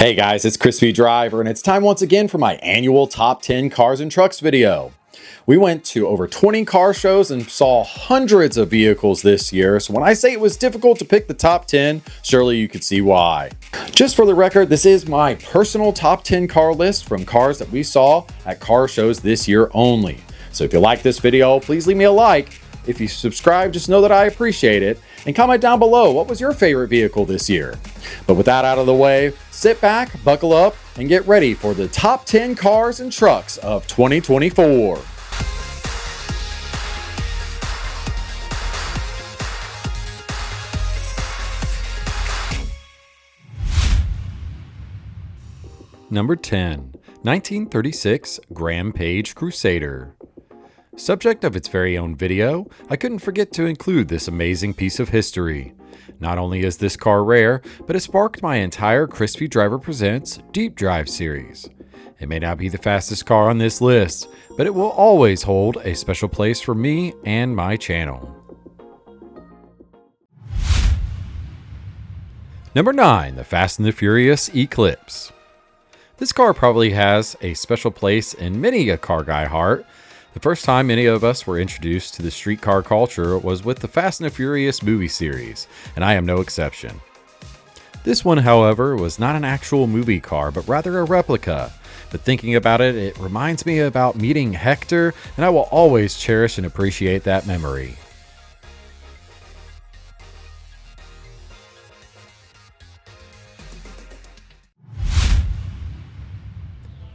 Hey guys, it's Crispy Driver, and it's time once again for my annual Top 10 Cars and Trucks video. We went to over 20 car shows and saw hundreds of vehicles this year, so when I say it was difficult to pick the top 10, surely you could see why. Just for the record, this is my personal top 10 car list from cars that we saw at car shows this year only. So if you like this video, please leave me a like. If you subscribe, just know that I appreciate it. And comment down below, what was your favorite vehicle this year? But with that out of the way, sit back, buckle up, and get ready for the top 10 cars and trucks of 2024. Number 10, 1936 Graham Page Crusader. Subject of its very own video, I couldn't forget to include this amazing piece of history. Not only is this car rare, but it sparked my entire Crispy Driver Presents Deep Drive series. It may not be the fastest car on this list, but it will always hold a special place for me and my channel. Number 9, the Fast and the Furious Eclipse. This car probably has a special place in many a car guy heart. The first time any of us were introduced to the streetcar culture was with the Fast and the Furious movie series, and I am no exception. This one, however, was not an actual movie car, but rather a replica. But thinking about it, it reminds me about meeting Hector, and I will always cherish and appreciate that memory.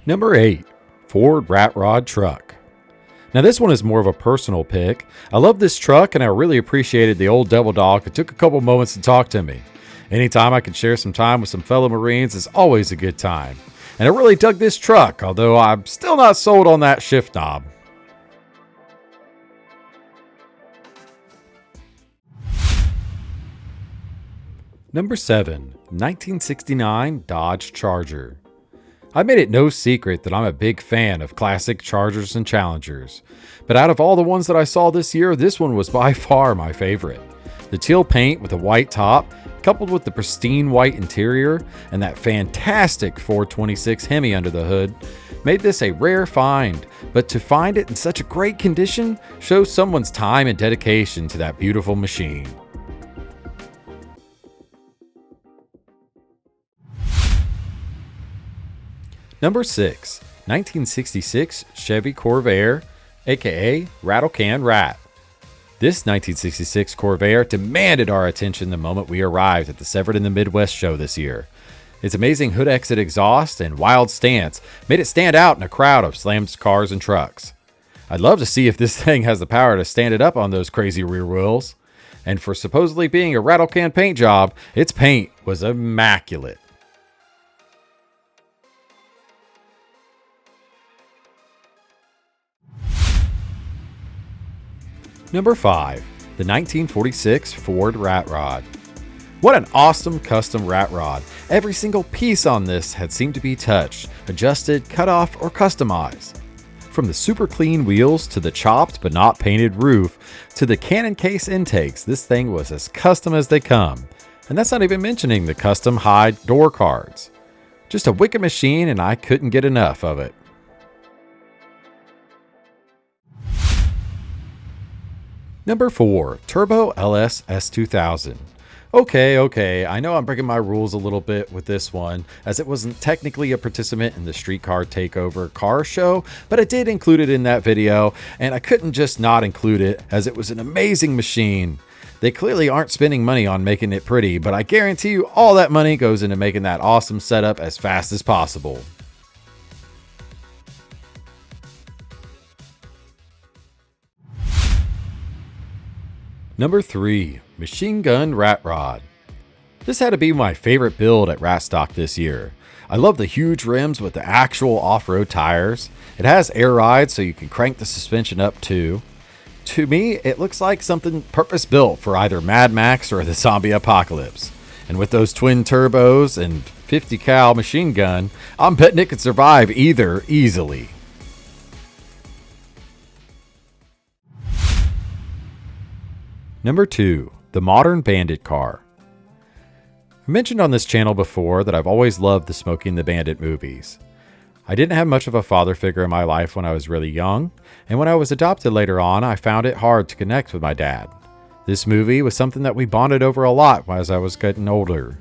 Number 8, Ford Rat Rod Truck. Now this one is more of a personal pick. I love this truck and I really appreciated the old devil dog who took a couple moments to talk to me. Anytime I can share some time with some fellow Marines is always a good time. And I really dug this truck, although I'm still not sold on that shift knob. Number 7, 1969 Dodge Charger. I made it no secret that I'm a big fan of classic Chargers and Challengers, but out of all the ones that I saw this year, this one was by far my favorite. The teal paint with a white top, coupled with the pristine white interior and that fantastic 426 Hemi under the hood, made this a rare find, but to find it in such a great condition shows someone's time and dedication to that beautiful machine. Number 6, 1966 Chevy Corvair, aka Rattle Can Rat. This 1966 Corvair demanded our attention the moment we arrived at the Severed in the Midwest show this year. Its amazing hood exit exhaust and wild stance made it stand out in a crowd of slammed cars and trucks. I'd love to see if this thing has the power to stand it up on those crazy rear wheels. And for supposedly being a rattle can paint job, its paint was immaculate. Number 5, the 1946 Ford Rat Rod. What an awesome custom rat rod. Every single piece on this had seemed to be touched, adjusted, cut off, or customized. From the super clean wheels to the chopped but not painted roof to the cannon case intakes, this thing was as custom as they come. And that's not even mentioning the custom hide door cards. Just a wicked machine and I couldn't get enough of it. Number 4, Turbo LS S2000. Okay, I know I'm breaking my rules a little bit with this one, as it wasn't technically a participant in the Streetcar Takeover car show, but I did include it in that video, and I couldn't just not include it, as it was an amazing machine. They clearly aren't spending money on making it pretty, but I guarantee you all that money goes into making that awesome setup as fast as possible. Number 3, Machine Gun Rat Rod. This had to be my favorite build at Rat Stock this year. I love the huge rims with the actual off-road tires. It has air rides so you can crank the suspension up too. To me, it looks like something purpose-built for either Mad Max or the zombie apocalypse. And with those twin turbos and 50 cal machine gun, I'm betting it could survive either easily. Number 2, the modern Bandit car. I mentioned on this channel before that I've always loved the Smokey and the Bandit movies. I didn't have much of a father figure in my life when I was really young, and when I was adopted later on, I found it hard to connect with my dad. This movie was something that we bonded over a lot as I was getting older.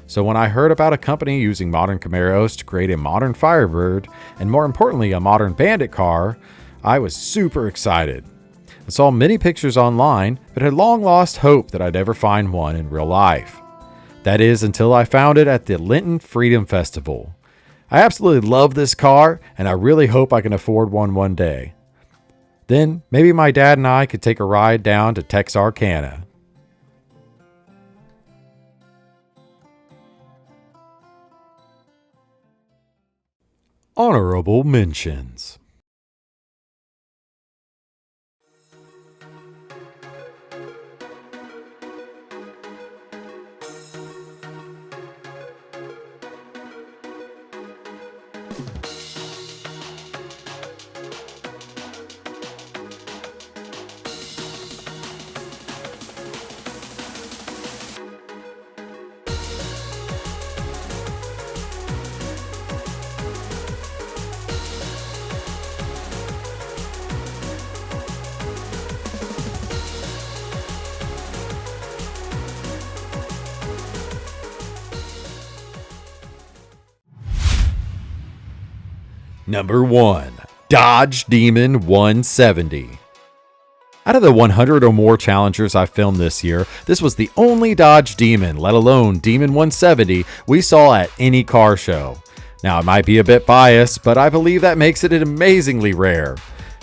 So when I heard about a company using modern Camaros to create a modern Firebird, and more importantly a modern Bandit car, I was super excited. I saw many pictures online, but had long lost hope that I'd ever find one in real life. That is until I found it at the Linton Freedom Festival. I absolutely love this car, and I really hope I can afford one day. Then maybe my dad and I could take a ride down to Texarkana. Honorable mentions. Number 1. Dodge Demon 170. Out of the 100 or more Challengers I filmed this year, this was the only Dodge Demon, let alone Demon 170, we saw at any car show. Now, I might be a bit biased, but I believe that makes it amazingly rare.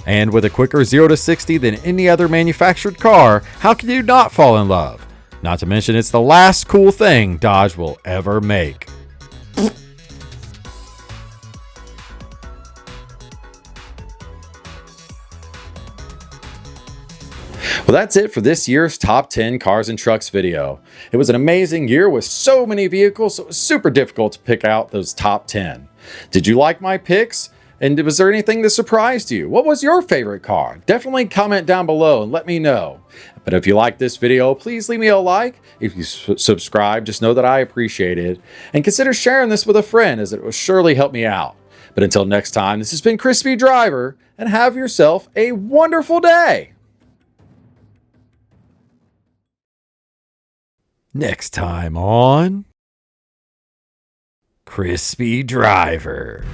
And with a quicker 0 to 60 than any other manufactured car, how can you not fall in love? Not to mention it's the last cool thing Dodge will ever make. Well, that's it for this year's Top 10 Cars and Trucks video. It was an amazing year with so many vehicles, so it was super difficult to pick out those top 10. Did you like my picks? And was there anything that surprised you? What was your favorite car? Definitely comment down below and let me know. But if you like this video, please leave me a like. If you subscribe, just know that I appreciate it. And consider sharing this with a friend, as it will surely help me out. But until next time, this has been Crispy Driver, and have yourself a wonderful day. Next time on Crispy Driver.